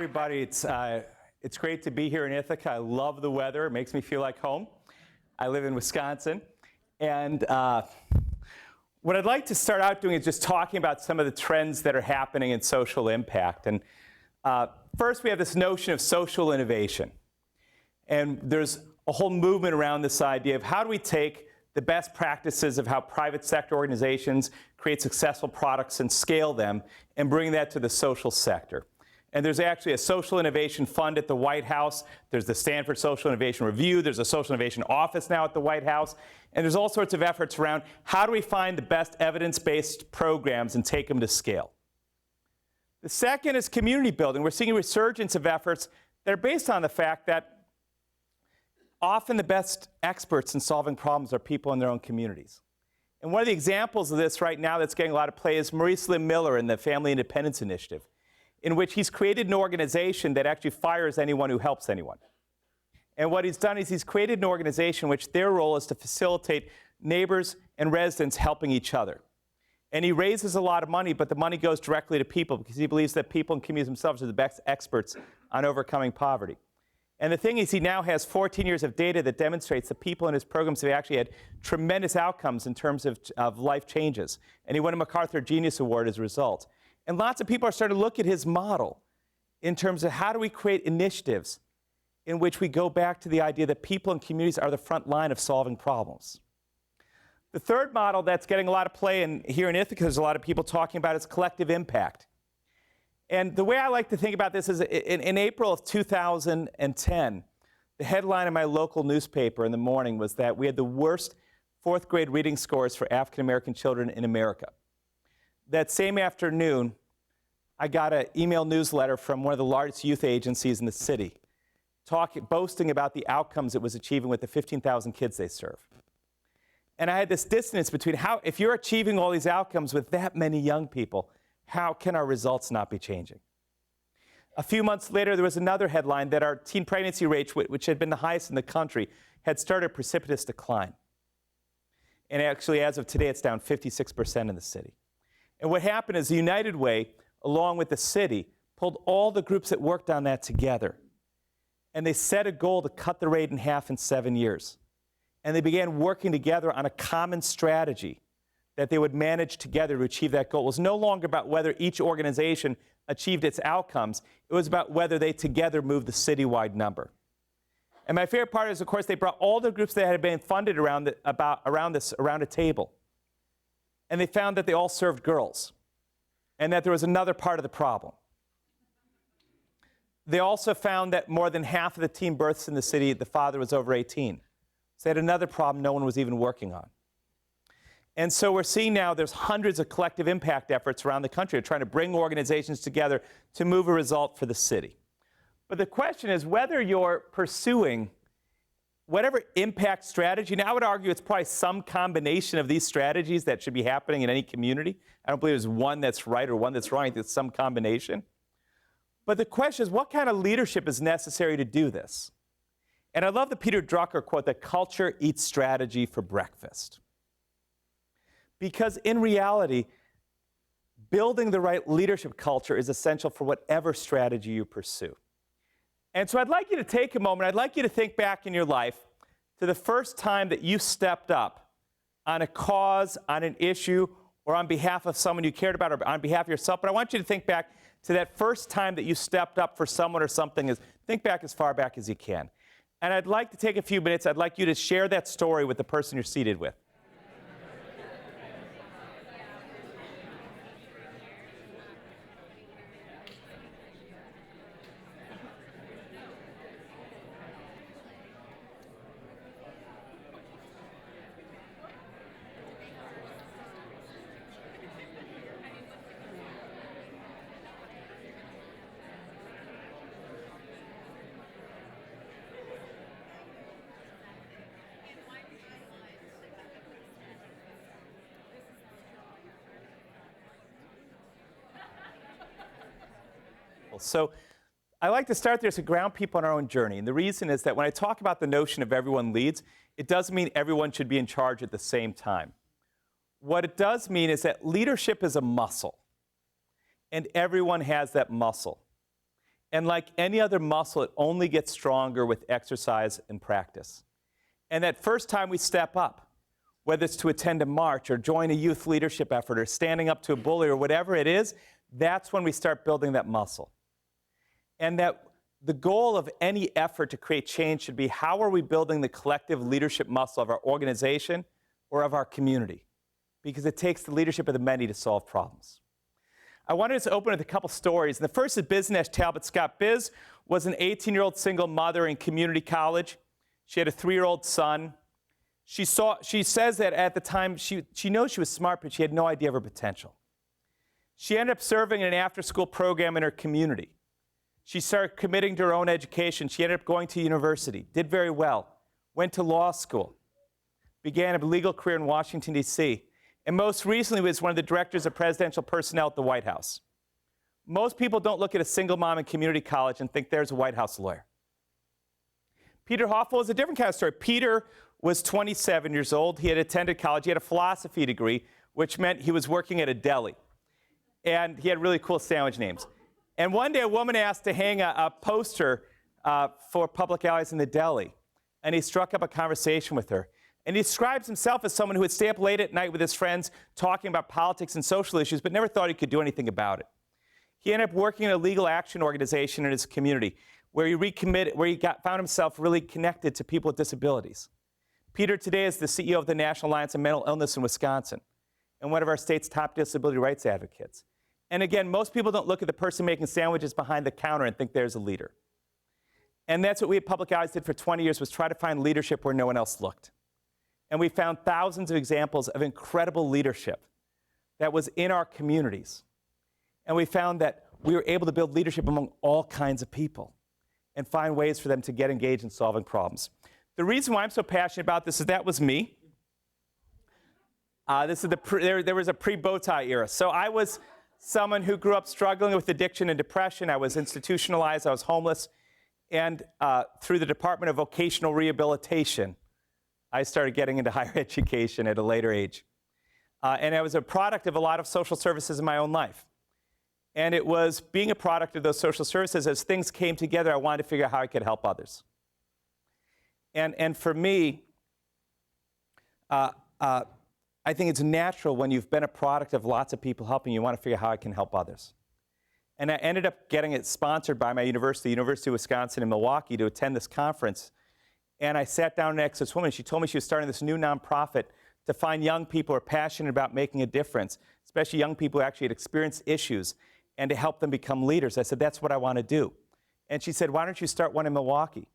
everybody. It's great to be here in Ithaca. I love the weather. It makes me feel like home. I live in Wisconsin. And what I'd like to start out doing is just talking about some of the trends that are happening in social impact. And first, we have this notion of social innovation. And there's a whole movement around this idea of how do we take the best practices of how private sector organizations create successful products and scale them and bring that to the social sector. And there's actually a social innovation fund at the White House. There's the Stanford Social Innovation Review. There's a social innovation office now at the White House. And there's all sorts of efforts around how do we find the best evidence-based programs and take them to scale. The second is community building. We're seeing a resurgence of efforts that are based on the fact that often the best experts in solving problems are people in their own communities. And one of the examples of this right now that's getting a lot of play is Maurice Lim Miller in the Family Independence Initiative, in which he's created an organization that actually fires anyone who helps anyone. And what he's done is he's created an organization which their role is to facilitate neighbors and residents helping each other. And he raises a lot of money, but the money goes directly to people because he believes that people and communities themselves are the best experts on overcoming poverty. And the thing is, he now has 14 years of data that demonstrates that people in his programs have actually had tremendous outcomes in terms of life changes. And he won a MacArthur Genius Award as a result. And lots of people are starting to look at his model in terms of how do we create initiatives in which we go back to the idea that people and communities are the front line of solving problems. The third model that's getting a lot of play, and here in Ithaca there's a lot of people talking about, is collective impact. And the way I like to think about this is in April of 2010, the headline in my local newspaper in the morning was that we had the worst fourth grade reading scores for African American children in America. That same afternoon, I got an email newsletter from one of the largest youth agencies in the city, boasting about the outcomes it was achieving with the 15,000 kids they serve. And I had this dissonance between if you're achieving all these outcomes with that many young people, how can our results not be changing? A few months later, there was another headline that our teen pregnancy rate, which had been the highest in the country, had started a precipitous decline. And actually, as of today, it's down 56% in the city. And what happened is the United Way, along with the city, pulled all the groups that worked on that together. And they set a goal to cut the rate in half in 7 years. And they began working together on a common strategy that they would manage together to achieve that goal. It was no longer about whether each organization achieved its outcomes. It was about whether they together moved the citywide number. And my favorite part is, of course, they brought all the groups that had been funded around a table. And they found that they all served girls, and that there was another part of the problem. They also found that more than half of the teen births in the city, the father was over 18. So they had another problem no one was even working on. And so we're seeing now there's hundreds of collective impact efforts around the country trying to bring organizations together to move a result for the city. But the question is whether you're pursuing whatever impact strategy. Now, I would argue it's probably some combination of these strategies that should be happening in any community. I don't believe there's one that's right or one that's wrong. I think it's some combination. But the question is, what kind of leadership is necessary to do this? And I love the Peter Drucker quote that culture eats strategy for breakfast. Because in reality, building the right leadership culture is essential for whatever strategy you pursue. And so I'd like you to take a moment, I'd like you to think back in your life to the first time that you stepped up on a cause, on an issue, or on behalf of someone you cared about, or on behalf of yourself. But I want you to think back to that first time that you stepped up for someone or something. Think back as far back as you can. And I'd like to take a few minutes, I'd like you to share that story with the person you're seated with. So I like to start there to ground people on our own journey. And the reason is that when I talk about the notion of everyone leads, it doesn't mean everyone should be in charge at the same time. What it does mean is that leadership is a muscle. And everyone has that muscle. And like any other muscle, it only gets stronger with exercise and practice. And that first time we step up, whether it's to attend a march or join a youth leadership effort or standing up to a bully or whatever it is, that's when we start building that muscle. And that the goal of any effort to create change should be, how are we building the collective leadership muscle of our organization or of our community? Because it takes the leadership of the many to solve problems. I wanted to open with a couple stories. And the first is Biz Nash Talbot Scott. Biz was an 18-year-old single mother in community college. She had a 3-year-old son. She says that at the time, she knows she was smart, but she had no idea of her potential. She ended up serving in an after-school program in her community. She started committing to her own education. She ended up going to university, did very well, went to law school, began a legal career in Washington, D.C., and most recently was one of the directors of presidential personnel at the White House. Most people don't look at a single mom in community college and think there's a White House lawyer. Peter Hoffel is a different kind of story. Peter was 27 years old. He had attended college. He had a philosophy degree, which meant he was working at a deli. And he had really cool sandwich names. And one day a woman asked to hang a poster for public allies in the deli. And he struck up a conversation with her. And he describes himself as someone who would stay up late at night with his friends talking about politics and social issues, but never thought he could do anything about it. He ended up working in a legal action organization in his community where he recommitted, found himself really connected to people with disabilities. Peter today is the CEO of the National Alliance on Mental Illness in Wisconsin and one of our state's top disability rights advocates. And again, most people don't look at the person making sandwiches behind the counter and think there's a leader. And that's what we at Public Allies did for 20 years, was try to find leadership where no one else looked. And we found thousands of examples of incredible leadership that was in our communities. And we found that we were able to build leadership among all kinds of people and find ways for them to get engaged in solving problems. The reason why I'm so passionate about this is that was me. This is there was a pre-bow tie era. So I was someone who grew up struggling with addiction and depression. I was institutionalized. I was homeless. And through the Department of Vocational Rehabilitation, I started getting into higher education at a later age. And I was a product of a lot of social services in my own life. And it was being a product of those social services, as things came together, I wanted to figure out how I could help others. And for me, I think it's natural when you've been a product of lots of people helping, you want to figure out how I can help others. And I ended up getting it sponsored by my university, University of Wisconsin in Milwaukee, to attend this conference. And I sat down next to this woman. She told me she was starting this new nonprofit to find young people who are passionate about making a difference, especially young people who actually had experienced issues, and to help them become leaders. I said, that's what I want to do. And she said, why don't you start one in Milwaukee?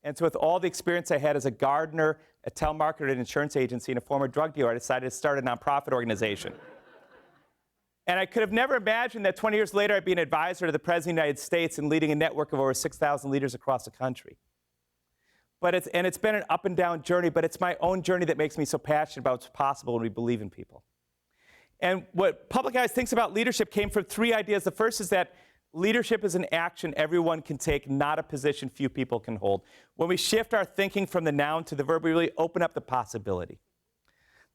And so with all the experience I had as a gardener, a telemarketer at an insurance agency, and a former drug dealer, I decided to start a nonprofit organization. And I could have never imagined that 20 years later I'd be an advisor to the President of the United States and leading a network of over 6,000 leaders across the country. But it's been an up and down journey, but it's my own journey that makes me so passionate about what's possible when we believe in people. And what Public Allies thinks about leadership came from 3 ideas. The first is that leadership is an action everyone can take, not a position few people can hold. When we shift our thinking from the noun to the verb, we really open up the possibility.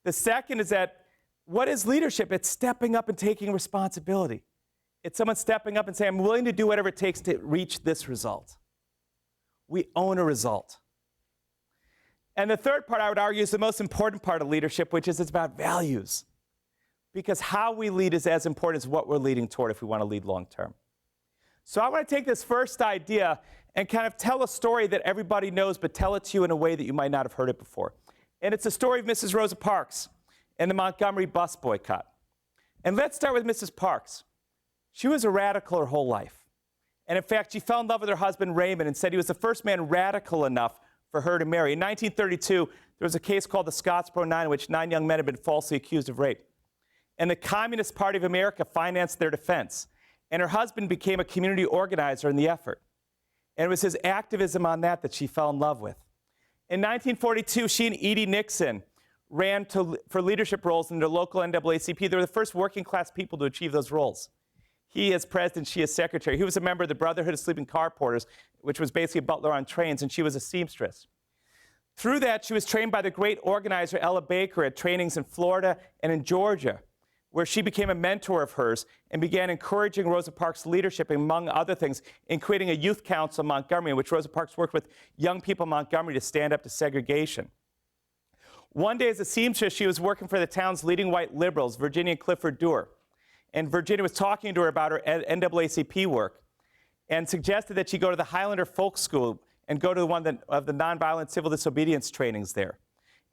The second is that, what is leadership? It's stepping up and taking responsibility. It's someone stepping up and saying, I'm willing to do whatever it takes to reach this result. We own a result. And the third part, I would argue, is the most important part of leadership, which is it's about values. Because how we lead is as important as what we're leading toward if we want to lead long term. So I want to take this first idea and kind of tell a story that everybody knows, but tell it to you in a way that you might not have heard it before. And it's the story of Mrs. Rosa Parks and the Montgomery bus boycott. And let's start with Mrs. Parks. She was a radical her whole life. And in fact, she fell in love with her husband Raymond and said he was the first man radical enough for her to marry. In 1932, there was a case called the Scottsboro 9 in which 9 young men had been falsely accused of rape. And the Communist Party of America financed their defense. And her husband became a community organizer in the effort. And it was his activism on that she fell in love with. In 1942, she and Edie Nixon ran for leadership roles in the local NAACP. They were the first working class people to achieve those roles. He as president, she as secretary. He was a member of the Brotherhood of Sleeping Car Porters, which was basically a butler on trains, and she was a seamstress. Through that, she was trained by the great organizer Ella Baker at trainings in Florida and in Georgia, where she became a mentor of hers and began encouraging Rosa Parks' leadership, among other things, in creating a youth council in Montgomery, in which Rosa Parks worked with young people in Montgomery to stand up to segregation. One day as a seamstress, she was working for the town's leading white liberals, Virginia and Clifford Durr. And Virginia was talking to her about her NAACP work and suggested that she go to the Highlander Folk School and go to one of the nonviolent civil disobedience trainings there.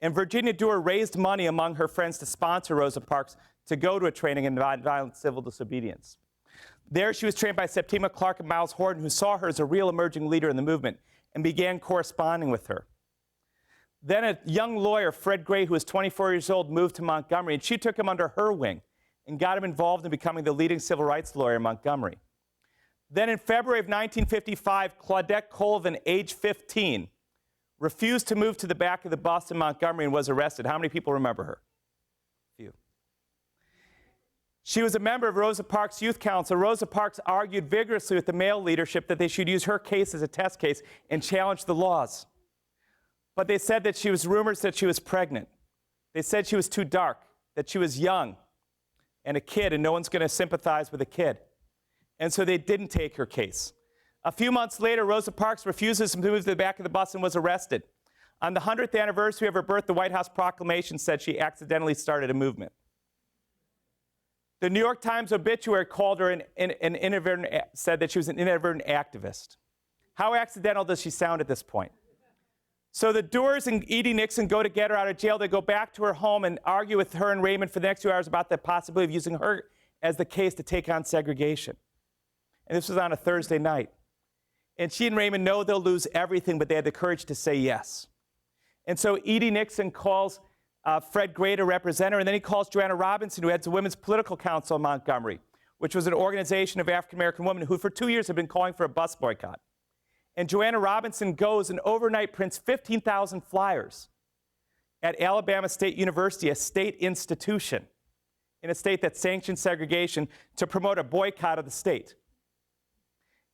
And Virginia Durr raised money among her friends to sponsor Rosa Parks to go to a training in nonviolent civil disobedience. There she was trained by Septima Clark and Miles Horton, who saw her as a real emerging leader in the movement and began corresponding with her. Then a young lawyer, Fred Gray, who was 24 years old, moved to Montgomery, and she took him under her wing and got him involved in becoming the leading civil rights lawyer in Montgomery. Then in February of 1955, Claudette Colvin, age 15, refused to move to the back of the bus in Montgomery and was arrested. How many people remember her? Few. She was a member of Rosa Parks' Youth Council. Rosa Parks argued vigorously with the male leadership that they should use her case as a test case and challenge the laws. But they said that she was rumors that she was pregnant. They said she was too dark, that she was young and a kid, and no one's going to sympathize with a kid. And so they didn't take her case. A few months later, Rosa Parks refuses to move to the back of the bus and was arrested. On the 100th anniversary of her birth, the White House proclamation said she accidentally started a movement. The New York Times obituary called her said that she was an inadvertent activist. How accidental does she sound at this point? So the Durrs and Edie Nixon go to get her out of jail. They go back to her home and argue with her and Raymond for the next 2 hours about the possibility of using her as the case to take on segregation. And this was on a Thursday night. And she and Raymond know they'll lose everything, but they had the courage to say yes. And so Edie Nixon calls Fred Gray to represent her, and then he calls Joanna Robinson, who heads the Women's Political Council in Montgomery, which was an organization of African-American women who for 2 years have been calling for a bus boycott. And Joanna Robinson goes and overnight prints 15,000 flyers at Alabama State University, a state institution in a state that sanctions segregation, to promote a boycott of the state.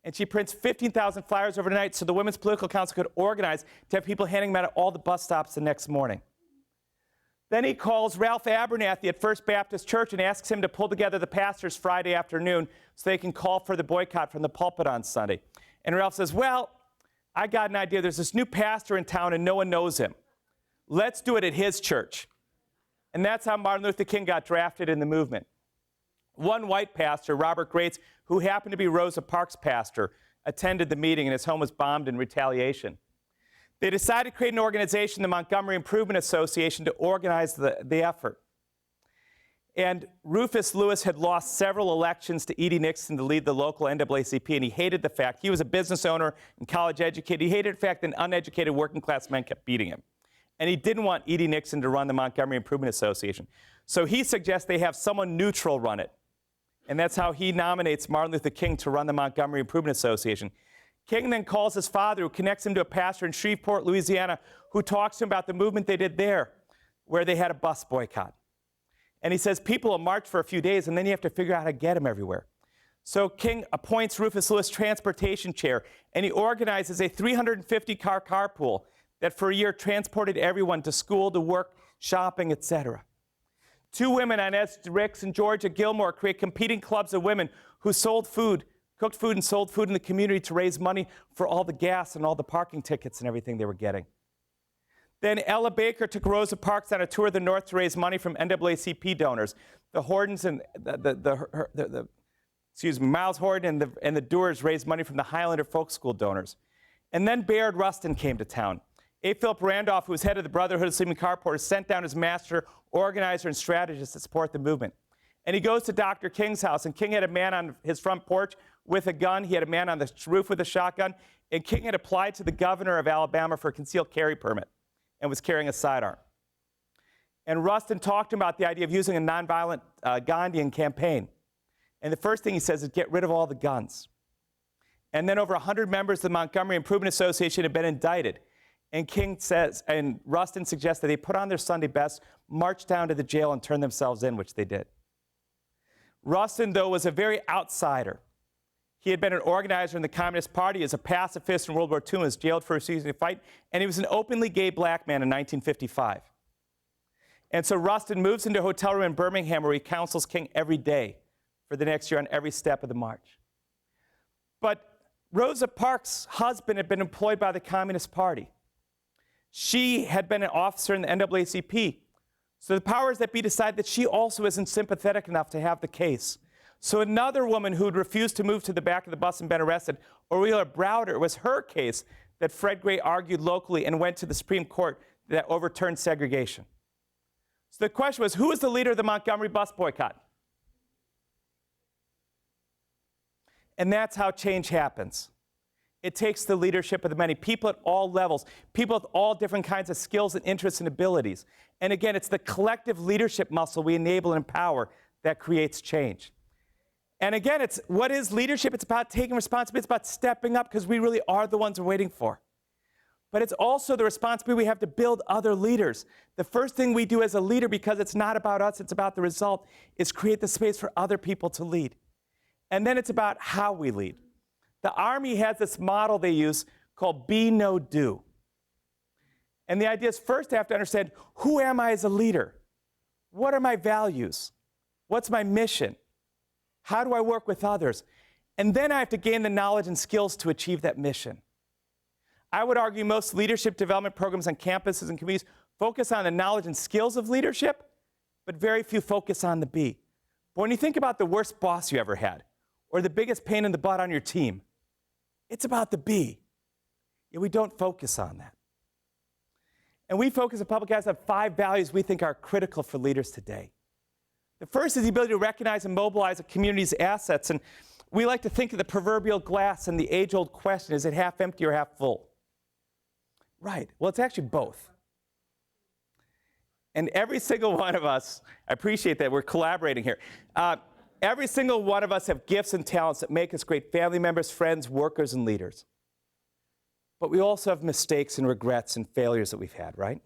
And she prints 15,000 flyers overnight so the Women's Political Council could organize to have people handing them out at all the bus stops the next morning. Then he calls Ralph Abernathy at First Baptist Church and asks him to pull together the pastors Friday afternoon so they can call for the boycott from the pulpit on Sunday. And Ralph says, well, I got an idea. There's this new pastor in town and no one knows him. Let's do it at his church. And that's how Martin Luther King got drafted in the movement. One white pastor, Robert Grates, who happened to be Rosa Parks' pastor, attended the meeting and his home was bombed in retaliation. They decided to create an organization, the Montgomery Improvement Association, to organize the effort. And Rufus Lewis had lost several elections to Edie Nixon to lead the local NAACP, and he hated the fact, he was a business owner and college educated, he hated the fact that uneducated working class men kept beating him. And he didn't want Edie Nixon to run the Montgomery Improvement Association. So he suggests they have someone neutral run it. And that's how he nominates Martin Luther King to run the Montgomery Improvement Association. King then calls his father, who connects him to a pastor in Shreveport, Louisiana, who talks to him about the movement they did there, where they had a bus boycott. And he says people will march for a few days, and then you have to figure out how to get them everywhere. So King appoints Rufus Lewis transportation chair, and he organizes a 350-car carpool that for a year transported everyone to school, to work, shopping, etc. Two women, Inez Ricks and Georgia Gilmore, create competing clubs of women who sold food, cooked food and sold food in the community to raise money for all the gas and all the parking tickets and everything they were getting. Then Ella Baker took Rosa Parks on a tour of the North to raise money from NAACP donors. The Hordens and Miles Horton and the Durrs raised money from the Highlander Folk School donors. And then Bayard Rustin came to town. A. Philip Randolph, who was head of the Brotherhood of Sleeping Car Porters, sent down his master, organizer, and strategist to support the movement. And he goes to Dr. King's house, and King had a man on his front porch with a gun. He had a man on the roof with a shotgun. And King had applied to the governor of Alabama for a concealed carry permit and was carrying a sidearm. And Rustin talked about the idea of using a nonviolent Gandhian campaign. And the first thing he says is get rid of all the guns. And then over 100 members of the Montgomery Improvement Association have been indicted. And King says, and Rustin suggests that they put on their Sunday best, march down to the jail, and turn themselves in, which they did. Rustin, though, was a very outsider. He had been an organizer in the Communist Party as a pacifist in World War II and was jailed for refusing to fight, and he was an openly gay black man in 1955. And so Rustin moves into a hotel room in Birmingham where he counsels King every day for the next year on every step of the march. But Rosa Parks' husband had been employed by the Communist Party. She had been an officer in the NAACP. So the powers that be decided that she also isn't sympathetic enough to have the case. So another woman who had refused to move to the back of the bus and been arrested, Aurelia Browder, it was her case that Fred Gray argued locally and went to the Supreme Court that overturned segregation. So the question was, who was the leader of the Montgomery bus boycott? And that's how change happens. It takes the leadership of the many, people at all levels, people with all different kinds of skills and interests and abilities. And again, it's the collective leadership muscle we enable and empower that creates change. And again, what is leadership? It's about taking responsibility. It's about stepping up because we really are the ones we're waiting for. But it's also the responsibility we have to build other leaders. The first thing we do as a leader, because it's not about us, it's about the result, is create the space for other people to lead. And then it's about how we lead. The Army has this model they use called be, know, do. And the idea is first I have to understand, who am I as a leader? What are my values? What's my mission? How do I work with others? And then I have to gain the knowledge and skills to achieve that mission. I would argue most leadership development programs on campuses and communities focus on the knowledge and skills of leadership, but very few focus on the be. But when you think about the worst boss you ever had, or the biggest pain in the butt on your team, it's about the be. Yet we don't focus on that. And we focus at Public Access on 5 values we think are critical for leaders today. The first is the ability to recognize and mobilize a community's assets. And we like to think of the proverbial glass and the age-old question, is it half empty or half full? Right. Well, it's actually both. And every single one of us, I appreciate that we're collaborating here. Every single one of us have gifts and talents that make us great family members, friends, workers, and leaders. But we also have mistakes and regrets and failures that we've had, right?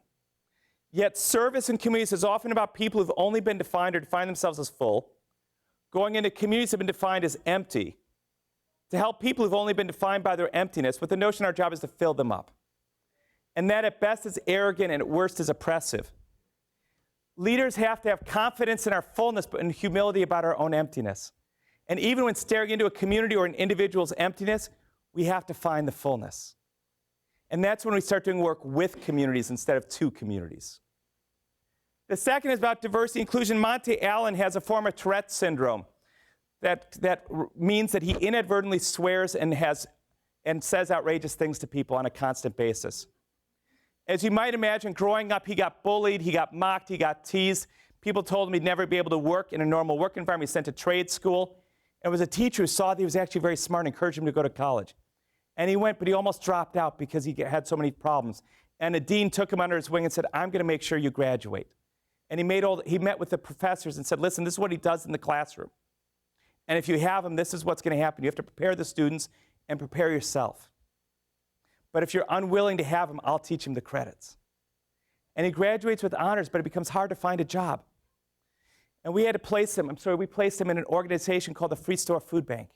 Yet service in communities is often about people who've only been defined or define themselves as full, going into communities that have been defined as empty, to help people who've only been defined by their emptiness, with the notion our job is to fill them up. And that at best is arrogant and at worst is oppressive. Leaders have to have confidence in our fullness, but in humility about our own emptiness. And even when staring into a community or an individual's emptiness, we have to find the fullness. And that's when we start doing work with communities instead of to communities. The second is about diversity and inclusion. Monte Allen has a form of Tourette syndrome that means that he inadvertently swears and says outrageous things to people on a constant basis. As you might imagine, growing up, he got bullied, he got mocked, he got teased. People told him he'd never be able to work in a normal work environment. He was sent to trade school. It was a teacher who saw that he was actually very smart and encouraged him to go to college. And he went, but he almost dropped out because he had so many problems. And a dean took him under his wing and said, I'm going to make sure you graduate. And he met with the professors and said, listen, this is what he does in the classroom. And if you have him, this is what's going to happen. You have to prepare the students and prepare yourself. But if you're unwilling to have him, I'll teach him the credits. And he graduates with honors, but it becomes hard to find a job. And we placed him in an organization called the Free Store Food Bank.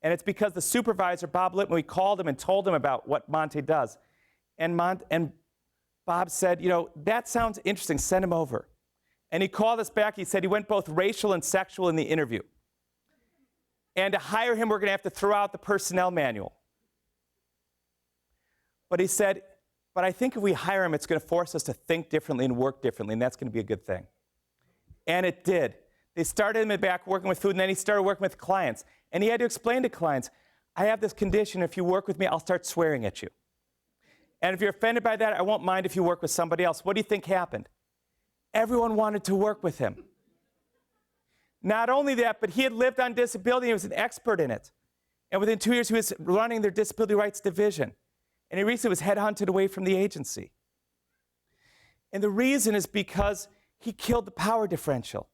And it's because the supervisor, Bob Lippman, we called him and told him about what Monte does. And Bob said, that sounds interesting, send him over. And he called us back, he said he went both racial and sexual in the interview. And to hire him, we're going to have to throw out the personnel manual. But he said, but I think if we hire him, it's going to force us to think differently and work differently, and that's going to be a good thing. And it did. They started him back working with food, and then he started working with clients. And he had to explain to clients, I have this condition. If you work with me, I'll start swearing at you. And if you're offended by that, I won't mind if you work with somebody else. What do you think happened? Everyone wanted to work with him. Not only that, but he had lived on disability and he was an expert in it. And within 2 years, he was running their disability rights division. And he recently was headhunted away from the agency. And the reason is because he killed the power differential.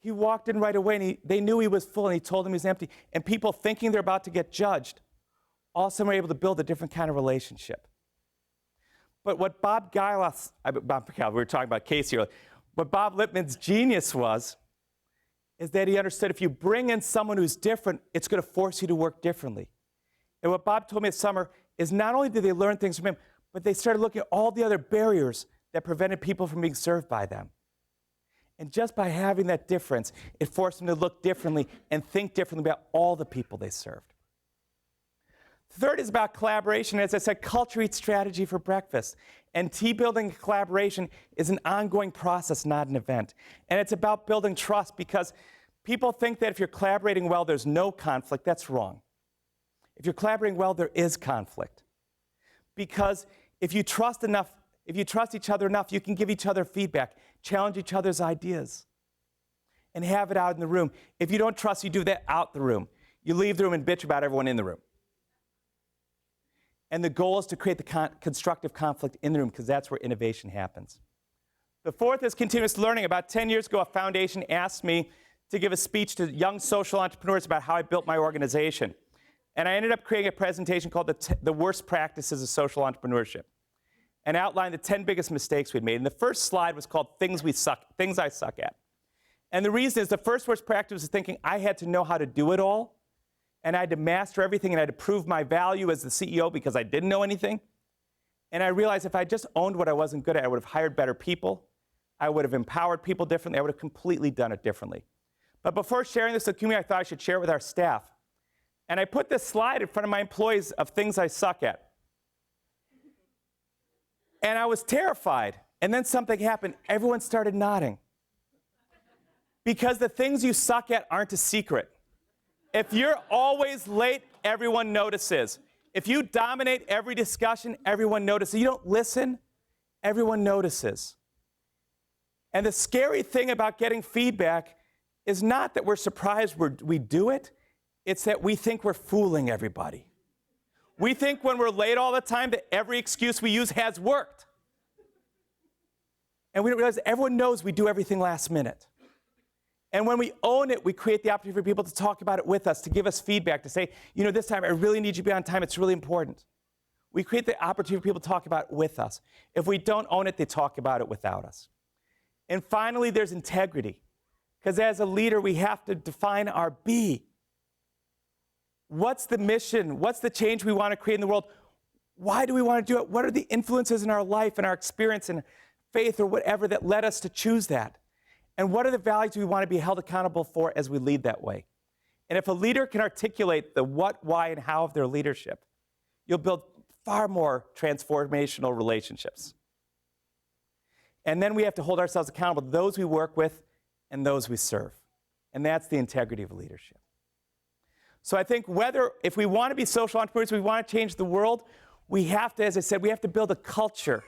He walked in right away, and they knew he was full, and he told them he was empty. And people thinking they're about to get judged, all of a sudden were able to build a different kind of relationship. But what we were talking about Casey earlier, what Bob Lippman's genius was, is that he understood if you bring in someone who's different, it's going to force you to work differently. And what Bob told me this summer is not only did they learn things from him, but they started looking at all the other barriers that prevented people from being served by them. And just by having that difference, it forced them to look differently and think differently about all the people they served. Third is about collaboration. As I said, culture eats strategy for breakfast. And team building and collaboration is an ongoing process, not an event. And it's about building trust, because people think that if you're collaborating well, there's no conflict. That's wrong. If you're collaborating well, there is conflict. Because if you trust each other enough, you can give each other feedback, challenge each other's ideas, and have it out in the room. If you don't trust, you do that out the room. You leave the room and bitch about everyone in the room. And the goal is to create the constructive conflict in the room, because that's where innovation happens. The fourth is continuous learning. About 10 years ago, a foundation asked me to give a speech to young social entrepreneurs about how I built my organization. And I ended up creating a presentation called The Worst Practices of Social Entrepreneurship, and outlined the 10 biggest mistakes we'd made. And the first slide was called Things I Suck At. And the reason is the first worst practice was thinking I had to know how to do it all, and I had to master everything, and I had to prove my value as the CEO because I didn't know anything. And I realized if I just owned what I wasn't good at, I would have hired better people, I would have empowered people differently, I would have completely done it differently. But before sharing this with the community, I thought I should share it with our staff. And I put this slide in front of my employees of things I suck at. And I was terrified. And then something happened. Everyone started nodding. Because the things you suck at aren't a secret. If you're always late, everyone notices. If you dominate every discussion, everyone notices. You don't listen, everyone notices. And the scary thing about getting feedback is not that we're surprised we do it. It's that we think we're fooling everybody. We think when we're late all the time that every excuse we use has worked. And we don't realize everyone knows we do everything last minute. And when we own it, we create the opportunity for people to talk about it with us, to give us feedback, to say, you know, this time I really need you to be on time. It's really important. We create the opportunity for people to talk about it with us. If we don't own it, they talk about it without us. And finally, there's integrity. Because as a leader, we have to define our B. What's the mission? What's the change we want to create in the world? Why do we want to do it? What are the influences in our life and our experience and faith or whatever that led us to choose that? And what are the values we want to be held accountable for as we lead that way? And if a leader can articulate the what, why, and how of their leadership, you'll build far more transformational relationships. And then we have to hold ourselves accountable to those we work with and those we serve. And that's the integrity of leadership. So I think if we want to be social entrepreneurs, we want to change the world, we have to, as I said, we have to build a culture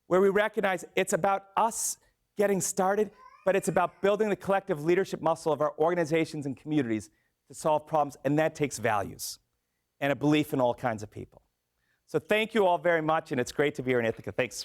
where we recognize it's about us getting started, but it's about building the collective leadership muscle of our organizations and communities to solve problems, and that takes values and a belief in all kinds of people. So thank you all very much, and it's great to be here in Ithaca. Thanks.